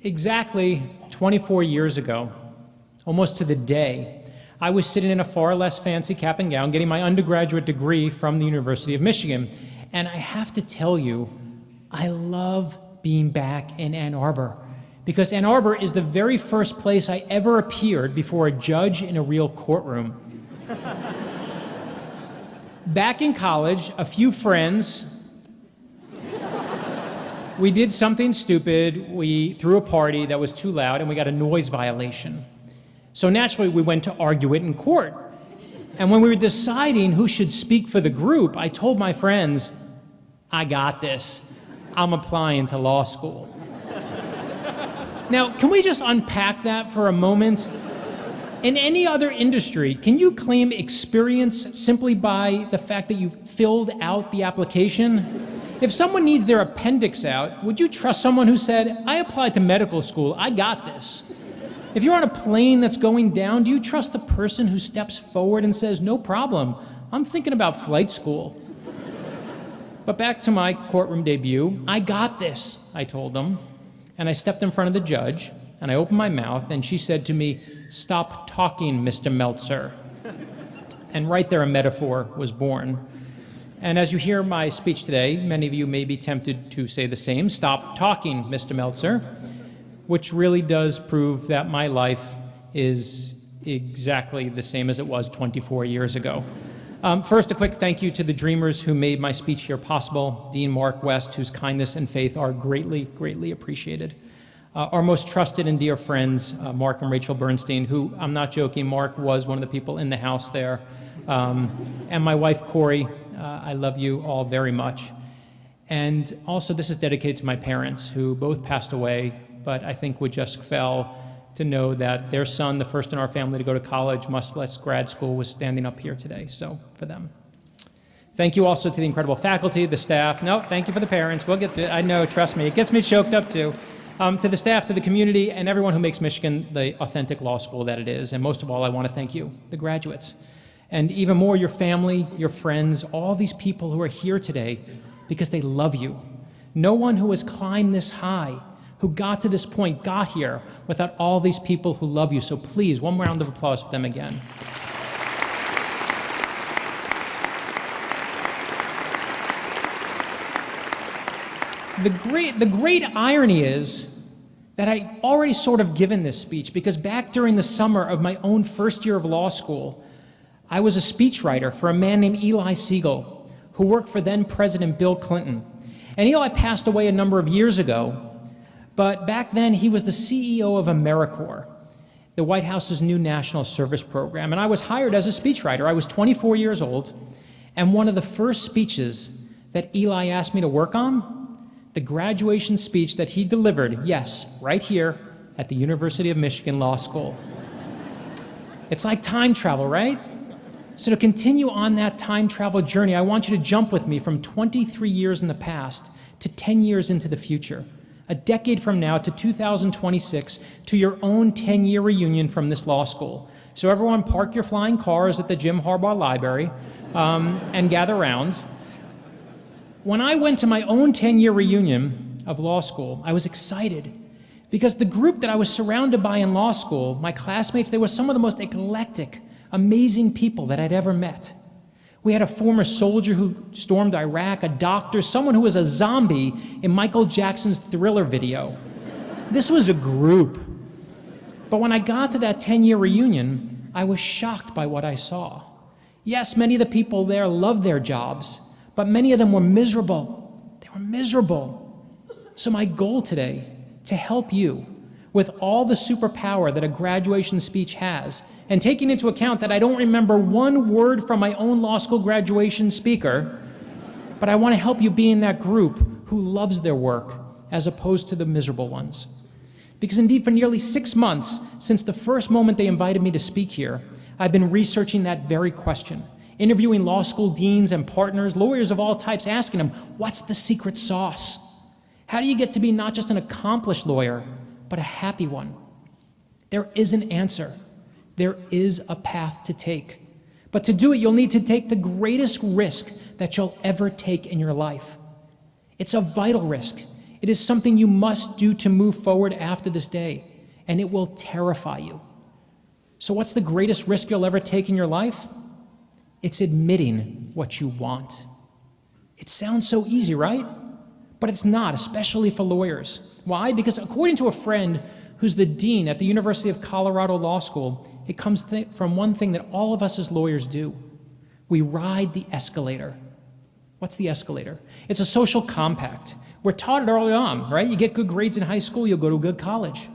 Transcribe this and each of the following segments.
Exactly 24 years ago, almost to the day, I was sitting in a far less fancy cap and gown getting my undergraduate degree from the University of Michigan. And I have to tell you, I love being back in Ann Arbor, because Ann Arbor is the very first place I ever appeared before a judge in a real courtroom. Back in college, a few friends, we did something stupid. We threw a party that was too loud and we got a noise violation. So naturally, we went to argue it in court. And when we were deciding who should speak for the group, I told my friends, I got this. I'm applying to law school. Now, can we just unpack that for a moment? In any other industry, can you claim experience simply by the fact that you've filled out the application? If someone needs their appendix out, would you trust someone who said, I applied to medical school, I got this? If you're on a plane that's going down, do you trust the person who steps forward and says, no problem, I'm thinking about flight school? But back to my courtroom debut, I got this, I told them. And I stepped in front of the judge, and I opened my mouth, and she said to me, stop talking, Mr. Meltzer. And right there a metaphor was born. And as you hear my speech today, many of you may be tempted to say the same, stop talking, Mr. Meltzer, which really does prove that my life is exactly the same as it was 24 years ago. First, a quick thank you to the dreamers who made my speech here possible, Dean Mark West, whose kindness and faith are greatly, greatly appreciated. Our most trusted and dear friends, Mark and Rachel Bernstein, who, I'm not joking, Mark was one of the people in the house there, and my wife, Corey. I love you all very much. And also, this is dedicated to my parents, who both passed away, but I think would just fell to know that their son, the first in our family to go to college, much less grad school, was standing up here today. So, for them. Thank you also to the incredible faculty, the staff. No, thank you for the parents. We'll get to it. I know, trust me, it gets me choked up too. To the staff, to the community, and everyone who makes Michigan the authentic law school that it is. And most of all, I want to thank you, the graduates. And even more, your family, your friends, all these people who are here today because they love you. No one who has climbed this high, who got to this point, got here without all these people who love you. So please, one round of applause for them again. The great irony is that I've already sort of given this speech, because back during the summer of my own first year of law school, I was a speechwriter for a man named Eli Siegel, who worked for then President Bill Clinton. And Eli passed away a number of years ago, but back then he was the CEO of AmeriCorps, the White House's new national service program. And I was hired as a speechwriter. I was 24 years old, and one of the first speeches that Eli asked me to work on, the graduation speech that he delivered, yes, right here at the University of Michigan Law School. It's like time travel, right? So to continue on that time travel journey, I want you to jump with me from 23 years in the past to 10 years into the future. A decade from now to 2026, to your own 10-year reunion from this law school. So everyone park your flying cars at the Jim Harbaugh Library and gather around. When I went to my own 10-year reunion of law school, I was excited because the group that I was surrounded by in law school, my classmates, they were some of the most eclectic, amazing people that I'd ever met. We had a former soldier who stormed Iraq, a doctor, someone who was a zombie in Michael Jackson's Thriller video. This was a group. But when I got to that 10-year reunion, I was shocked by what I saw. Yes, many of the people there loved their jobs, but many of them were miserable. They were miserable. So my goal today, to help you with all the superpower that a graduation speech has, and taking into account that I don't remember one word from my own law school graduation speaker, but I want to help you be in that group who loves their work as opposed to the miserable ones. Because indeed, for nearly 6 months, since the first moment they invited me to speak here, I've been researching that very question, interviewing law school deans and partners, lawyers of all types, asking them, what's the secret sauce? How do you get to be not just an accomplished lawyer, but a happy one? There is an answer. There is a path to take. But to do it, you'll need to take the greatest risk that you'll ever take in your life. It's a vital risk. It is something you must do to move forward after this day, and it will terrify you. So what's the greatest risk you'll ever take in your life? It's admitting what you want. It sounds so easy, right? But it's not, especially for lawyers. Why? Because according to a friend who's the dean at the University of Colorado Law School, it comes from one thing that all of us as lawyers do. We ride the escalator. What's the escalator? It's a social compact. We're taught it early on, right? You get good grades in high school, you'll go to a good college.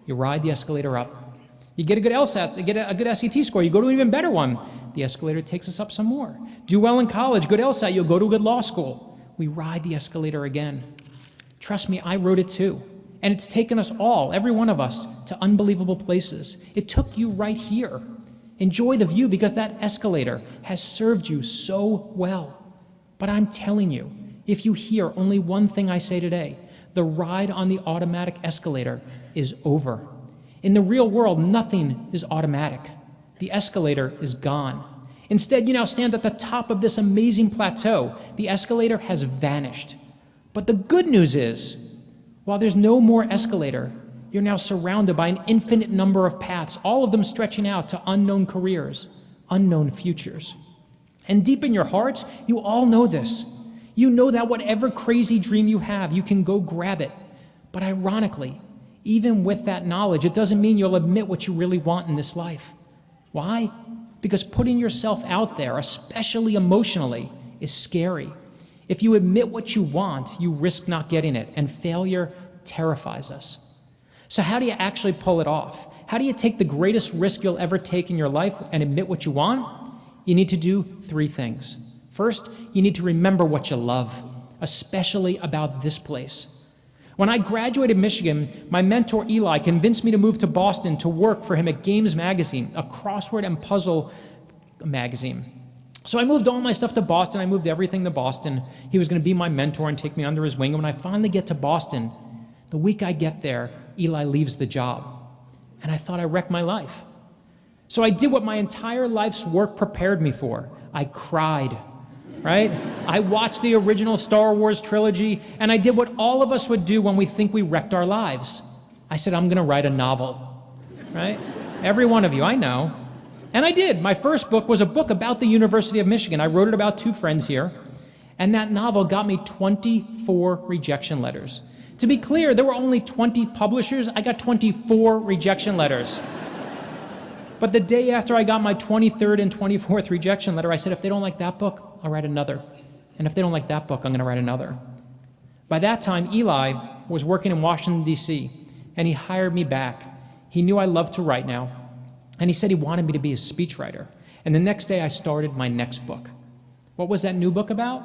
You ride the escalator up. You get a good LSAT, you get a good SAT score, you go to an even better one. The escalator takes us up some more. Do well in college, good LSAT, you'll go to a good law school. We ride the escalator again. Trust me, I rode it too. And it's taken us all, every one of us, to unbelievable places. It took you right here. Enjoy the view because that escalator has served you so well. But I'm telling you, if you hear only one thing I say today, the ride on the automatic escalator is over. In the real world, nothing is automatic. The escalator is gone. Instead, you now stand at the top of this amazing plateau. The escalator has vanished. But the good news is, while there's no more escalator, you're now surrounded by an infinite number of paths, all of them stretching out to unknown careers, unknown futures. And deep in your hearts, you all know this. You know that whatever crazy dream you have, you can go grab it. But ironically, even with that knowledge, it doesn't mean you'll admit what you really want in this life. Why? Because putting yourself out there, especially emotionally, is scary. If you admit what you want, you risk not getting it, and failure terrifies us. So how do you actually pull it off? How do you take the greatest risk you'll ever take in your life and admit what you want? You need to do 3 things. First, you need to remember what you love, especially about this place. When I graduated Michigan, my mentor Eli convinced me to move to Boston to work for him at Games Magazine, a crossword and puzzle magazine. So I moved all my stuff to Boston. I moved everything to Boston. He was going to be my mentor and take me under his wing. And when I finally get to Boston, the week I get there, Eli leaves the job. And I thought I wrecked my life. So I did what my entire life's work prepared me for. I cried, right? I watched the original Star Wars trilogy, and I did what all of us would do when we think we wrecked our lives. I said, I'm going to write a novel, right? Every one of you, I know. And I did. My first book was a book about the University of Michigan. I wrote it about 2 friends here, and that novel got me 24 rejection letters. To be clear, there were only 20 publishers. I got 24 rejection letters. But the day after I got my 23rd and 24th rejection letter, I said, if they don't like that book, I'll write another. And if they don't like that book, I'm going to write another. By that time, Eli was working in Washington, D.C., and he hired me back. He knew I loved to write now, and he said he wanted me to be his speechwriter. And the next day, I started my next book. What was that new book about?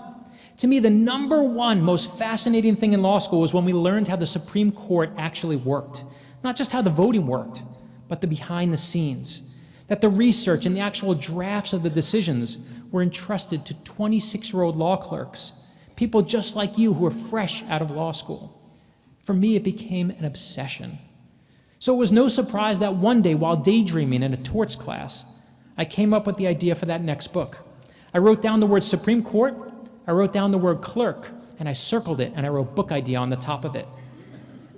To me, the number one most fascinating thing in law school was when we learned how the Supreme Court actually worked. Not just how the voting worked, but the behind the scenes. That the research and the actual drafts of the decisions were entrusted to 26-year-old law clerks, people just like you who were fresh out of law school. For me, it became an obsession. So it was no surprise that one day, while daydreaming in a torts class, I came up with the idea for that next book. I wrote down the word Supreme Court, I wrote down the word clerk, and I circled it, and I wrote book idea on the top of it.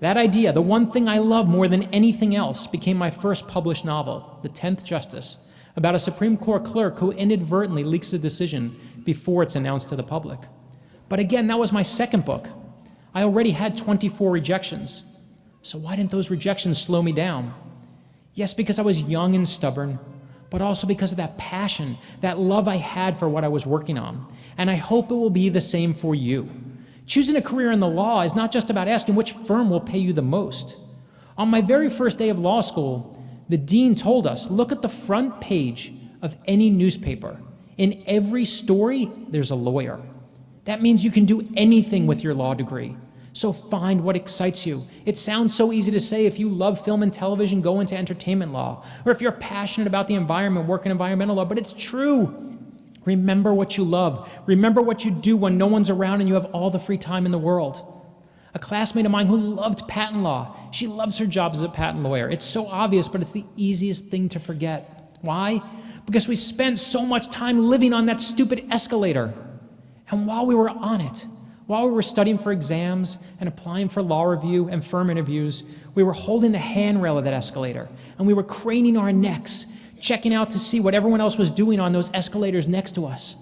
That idea, the one thing I love more than anything else, became my first published novel, The 10th Justice, about a Supreme Court clerk who inadvertently leaks a decision before it's announced to the public. But again, that was my second book. I already had 24 rejections. So why didn't those rejections slow me down? Yes, because I was young and stubborn, but also because of that passion, that love I had for what I was working on. And I hope it will be the same for you. Choosing a career in the law is not just about asking which firm will pay you the most. On my very first day of law school, the dean told us, look at the front page of any newspaper. In every story, there's a lawyer. That means you can do anything with your law degree. So find what excites you. It sounds so easy to say if you love film and television, go into entertainment law. Or if you're passionate about the environment, work in environmental law, but it's true. Remember what you love. Remember what you do when no one's around and you have all the free time in the world. A classmate of mine who loved patent law, she loves her job as a patent lawyer. It's so obvious, but it's the easiest thing to forget. Why? Because we spent so much time living on that stupid escalator. And while we were on it, While we were studying for exams and applying for law review and firm interviews, we were holding the handrail of that escalator, and we were craning our necks, checking out to see what everyone else was doing on those escalators next to us.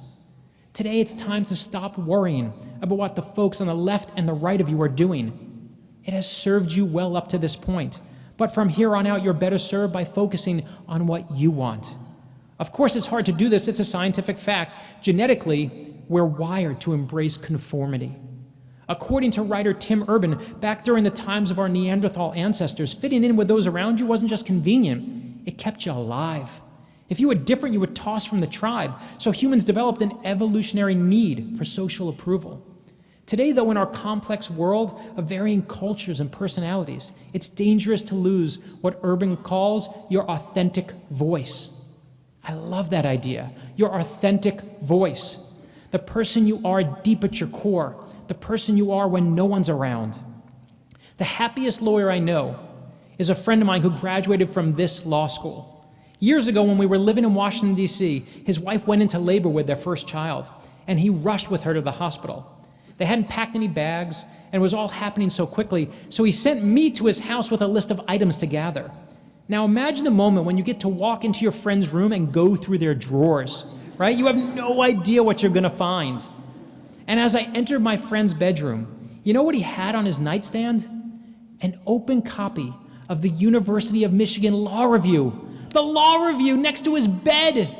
Today, it's time to stop worrying about what the folks on the left and the right of you are doing. It has served you well up to this point, but from here on out, you're better served by focusing on what you want. Of course, it's hard to do this. It's a scientific fact. Genetically, we're wired to embrace conformity. According to writer Tim Urban, back during the times of our Neanderthal ancestors, fitting in with those around you wasn't just convenient, it kept you alive. If you were different, you were tossed from the tribe, so humans developed an evolutionary need for social approval. Today, though, in our complex world of varying cultures and personalities, it's dangerous to lose what Urban calls your authentic voice. I love that idea, your authentic voice. The person you are deep at your core, the person you are when no one's around. The happiest lawyer I know is a friend of mine who graduated from this law school. Years ago, when we were living in Washington, D.C., his wife went into labor with their first child, and he rushed with her to the hospital. They hadn't packed any bags, and it was all happening so quickly, so he sent me to his house with a list of items to gather. Now imagine the moment when you get to walk into your friend's room and go through their drawers, right? You have no idea what you're gonna find. And as I entered my friend's bedroom, you know what he had on his nightstand? An open copy of the University of Michigan Law Review. The Law Review next to his bed.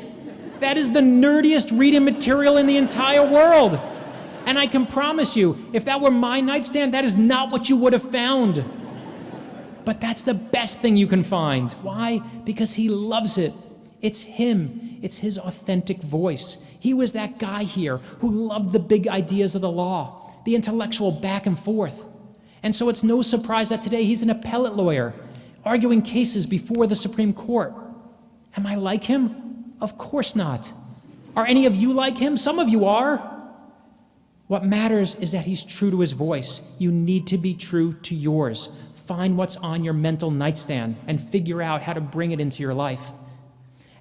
That is the nerdiest reading material in the entire world. And I can promise you, if that were my nightstand, that is not what you would have found. But that's the best thing you can find. Why? Because he loves it. It's him. It's his authentic voice. He was that guy here who loved the big ideas of the law, the intellectual back and forth. And so it's no surprise that today he's an appellate lawyer, arguing cases before the Supreme Court. Am I like him? Of course not. Are any of you like him? Some of you are. What matters is that he's true to his voice. You need to be true to yours. Find what's on your mental nightstand and figure out how to bring it into your life.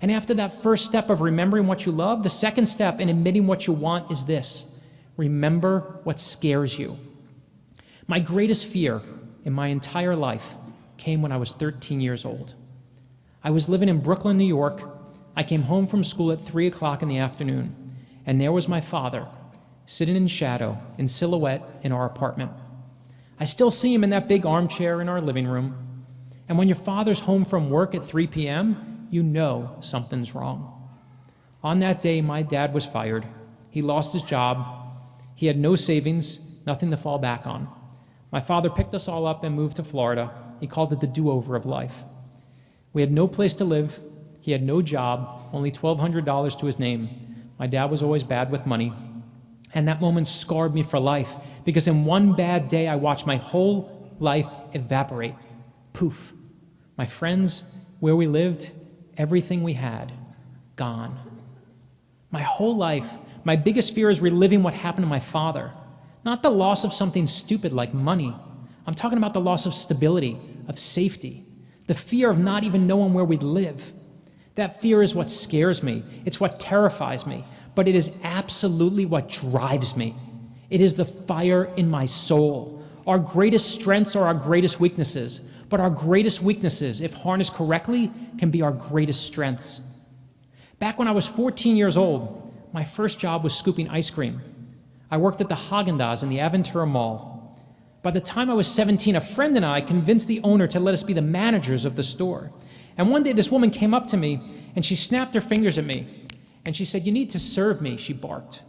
And after that first step of remembering what you love, the second step in admitting what you want is this: remember what scares you. My greatest fear in my entire life came when I was 13 years old. I was living in Brooklyn, New York. I came home from school at 3 o'clock in the afternoon, and there was my father sitting in shadow, in silhouette, in our apartment. I still see him in that big armchair in our living room. And when your father's home from work at 3 p.m., you know something's wrong. On that day, my dad was fired. He lost his job. He had no savings, nothing to fall back on. My father picked us all up and moved to Florida. He called it the do-over of life. We had no place to live. He had no job, only $1,200 to his name. My dad was always bad with money. And that moment scarred me for life, because in one bad day, I watched my whole life evaporate. Poof. My friends, where we lived, everything we had, gone. My whole life, my biggest fear is reliving what happened to my father. Not the loss of something stupid like money. I'm talking about the loss of stability, of safety, the fear of not even knowing where we'd live. That fear is what scares me. It's what terrifies me. But it is absolutely what drives me. It is the fire in my soul. Our greatest strengths are our greatest weaknesses, but our greatest weaknesses, if harnessed correctly, can be our greatest strengths. Back when I was 14 years old, my first job was scooping ice cream. I worked at the Haagen-Dazs in the Aventura Mall. By the time I was 17, a friend and I convinced the owner to let us be the managers of the store. And one day this woman came up to me and she snapped her fingers at me. And she said, "You need to serve me," she barked.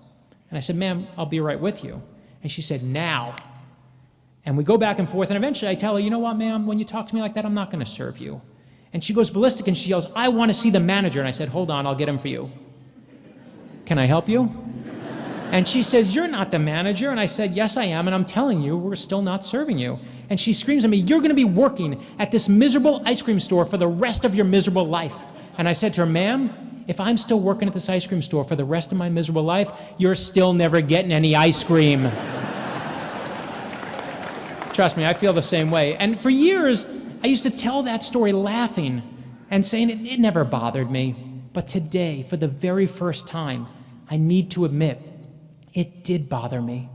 And I said, "Ma'am, I'll be right with you." And she said, "Now." And we go back and forth, and eventually I tell her, "You know what, ma'am, when you talk to me like that, I'm not gonna serve you." And she goes ballistic and she yells, "I wanna see the manager." And I said, "Hold on, I'll get him for you. Can I help you?" And she says, "You're not the manager." And I said, "Yes, I am, and I'm telling you, we're still not serving you." And she screams at me, "You're gonna be working at this miserable ice cream store for the rest of your miserable life." And I said to her, "Ma'am, if I'm still working at this ice cream store for the rest of my miserable life, you're still never getting any ice cream." Trust me, I feel the same way. And for years, I used to tell that story laughing and saying it never bothered me. But today, for the very first time, I need to admit, it did bother me.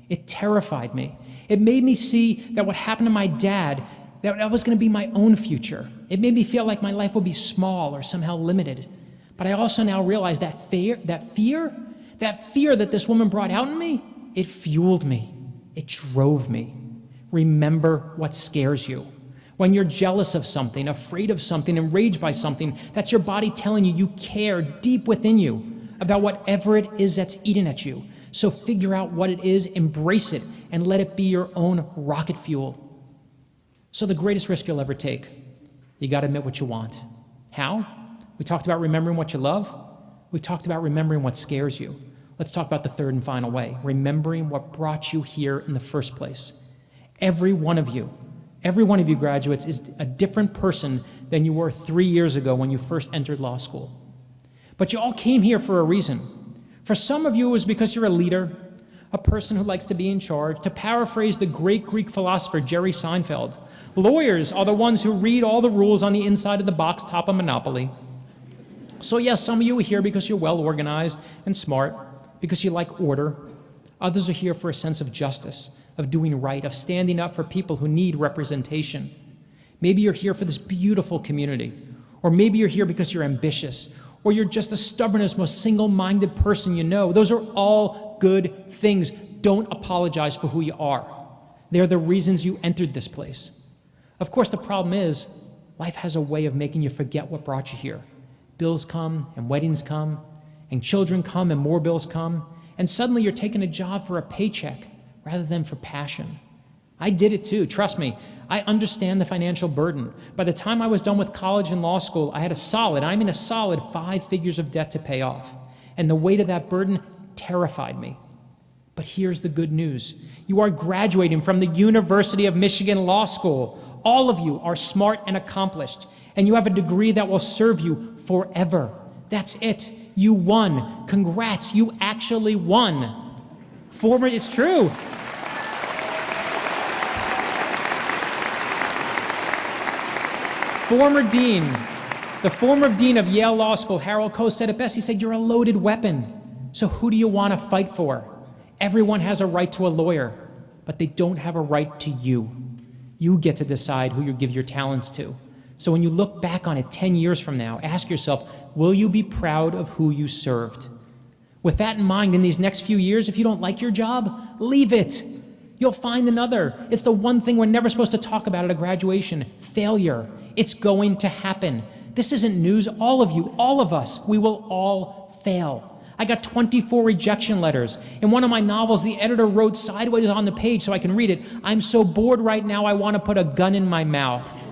It terrified me. It made me see that what happened to my dad, that was going to be my own future. It made me feel like my life would be small or somehow limited. But I also now realize that fear that this woman brought out in me, it fueled me. It drove me. Remember what scares you. When you're jealous of something, afraid of something, enraged by something, that's your body telling you care deep within you about whatever it is that's eating at you. So figure out what it is, embrace it, and let it be your own rocket fuel. So the greatest risk you'll ever take, you got to admit what you want. How? We talked about remembering what you love. We talked about remembering what scares you. Let's talk about the third and final way, remembering what brought you here in the first place. Every one of you graduates is a different person than you were 3 years ago when you first entered law school. But you all came here for a reason. For some of you, it was because you're a leader, a person who likes to be in charge. To paraphrase the great Greek philosopher Jerry Seinfeld, lawyers are the ones who read all the rules on the inside of the box top of Monopoly. So yes, some of you are here because you're well organized and smart, because you like order. Others are here for a sense of justice, of doing right, of standing up for people who need representation. Maybe you're here for this beautiful community, or maybe you're here because you're ambitious, or you're just the stubbornest, most single-minded person you know. Those are all good things. Don't apologize for who you are. They're the reasons you entered this place. Of course, the problem is life has a way of making you forget what brought you here. Bills come, and weddings come, and children come, and more bills come, and suddenly you're taking a job for a paycheck rather than for passion. I did it too, trust me. I understand the financial burden. By the time I was done with college and law school, I had a solid 5 figures of debt to pay off. And the weight of that burden terrified me. But here's the good news. You are graduating from the University of Michigan Law School. All of you are smart and accomplished, and you have a degree that will serve you forever. That's it. You won. Congrats, you actually won. It's true. The former dean of Yale Law School, Harold Coe, said it best. He said, you're a loaded weapon. So who do you want to fight for? Everyone has a right to a lawyer, but they don't have a right to you. You get to decide who you give your talents to. So when you look back on it 10 years from now, ask yourself, will you be proud of who you served? With that in mind, in these next few years, if you don't like your job, leave it. You'll find another. It's the one thing we're never supposed to talk about at a graduation, failure. It's going to happen. This isn't news. All of you, all of us, we will all fail. I got 24 rejection letters. In one of my novels, the editor wrote sideways on the page so I can read it, I'm so bored right now, I want to put a gun in my mouth.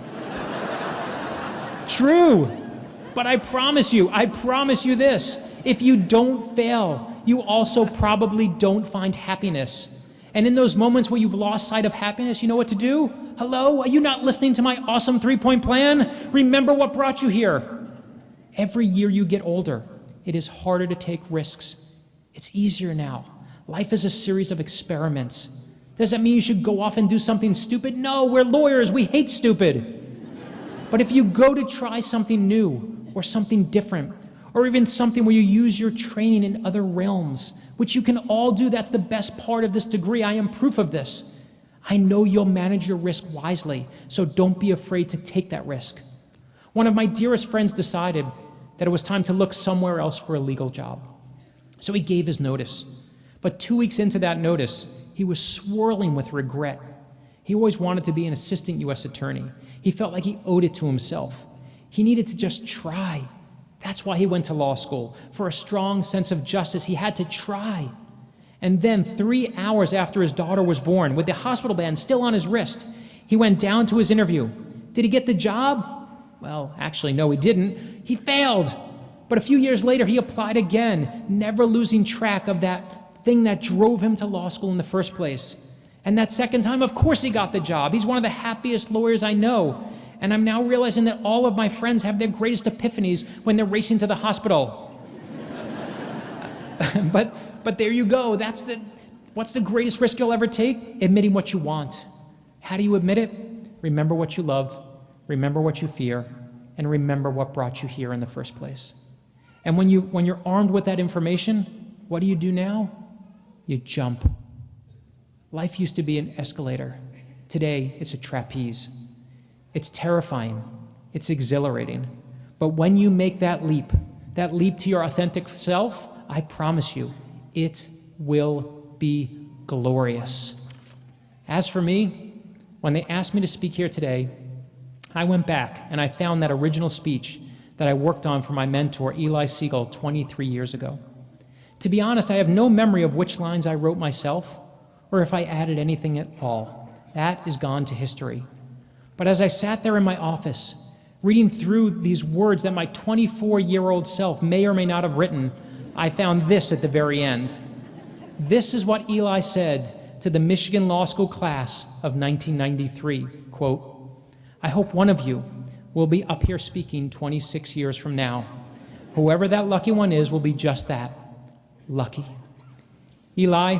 True. But I promise you this, if you don't fail, you also probably don't find happiness. And in those moments where you've lost sight of happiness, you know what to do? Hello, are you not listening to my awesome 3-point plan? Remember what brought you here. Every year you get older, it is harder to take risks. It's easier now. Life is a series of experiments. Does that mean you should go off and do something stupid? No, we're lawyers, we hate stupid. But if you go to try something new or something different, or even something where you use your training in other realms, which you can all do, that's the best part of this degree. I am proof of this. I know you'll manage your risk wisely, so don't be afraid to take that risk. One of my dearest friends decided that it was time to look somewhere else for a legal job. So he gave his notice. But 2 weeks into that notice, he was swirling with regret. He always wanted to be an assistant U.S. attorney. He felt like he owed it to himself. He needed to just try. That's why he went to law school. For a strong sense of justice, he had to try. And then 3 hours after his daughter was born, with the hospital band still on his wrist, he went down to his interview. Did he get the job? Well, actually, no, he didn't. He failed. But a few years later, he applied again, never losing track of that thing that drove him to law school in the first place. And that second time, of course he got the job. He's one of the happiest lawyers I know. And I'm now realizing that all of my friends have their greatest epiphanies when they're racing to the hospital. But there you go. What's the greatest risk you'll ever take? Admitting what you want. How do you admit it? Remember what you love, remember what you fear, and remember what brought you here in the first place. And when you're armed with that information, what do you do now? You jump. Life used to be an escalator. Today, it's a trapeze. It's terrifying. It's exhilarating. But when you make that leap to your authentic self, I promise you, it will be glorious. As for me, when they asked me to speak here today, I went back and I found that original speech that I worked on for my mentor, Eli Siegel, 23 years ago. To be honest, I have no memory of which lines I wrote myself or if I added anything at all. That is gone to history. But as I sat there in my office, reading through these words that my 24-year-old self may or may not have written, I found this at the very end. This is what Eli said to the Michigan Law School class of 1993, quote, "I hope one of you will be up here speaking 26 years from now. Whoever that lucky one is will be just that, lucky." Eli,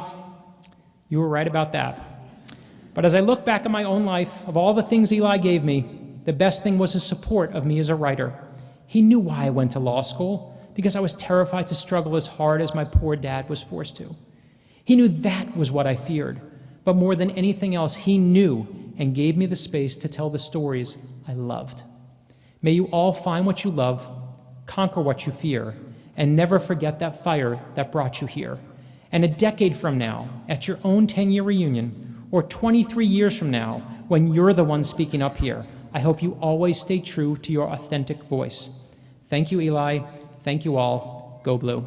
you were right about that. But as I look back at my own life, of all the things Eli gave me, the best thing was his support of me as a writer. He knew why I went to law school, because I was terrified to struggle as hard as my poor dad was forced to. He knew that was what I feared, but more than anything else, he knew and gave me the space to tell the stories I loved. May you all find what you love, conquer what you fear, and never forget that fire that brought you here. And a decade from now, at your own 10-year reunion, or 23 years from now, when you're the one speaking up here, I hope you always stay true to your authentic voice. Thank you, Eli. Thank you all. Go Blue.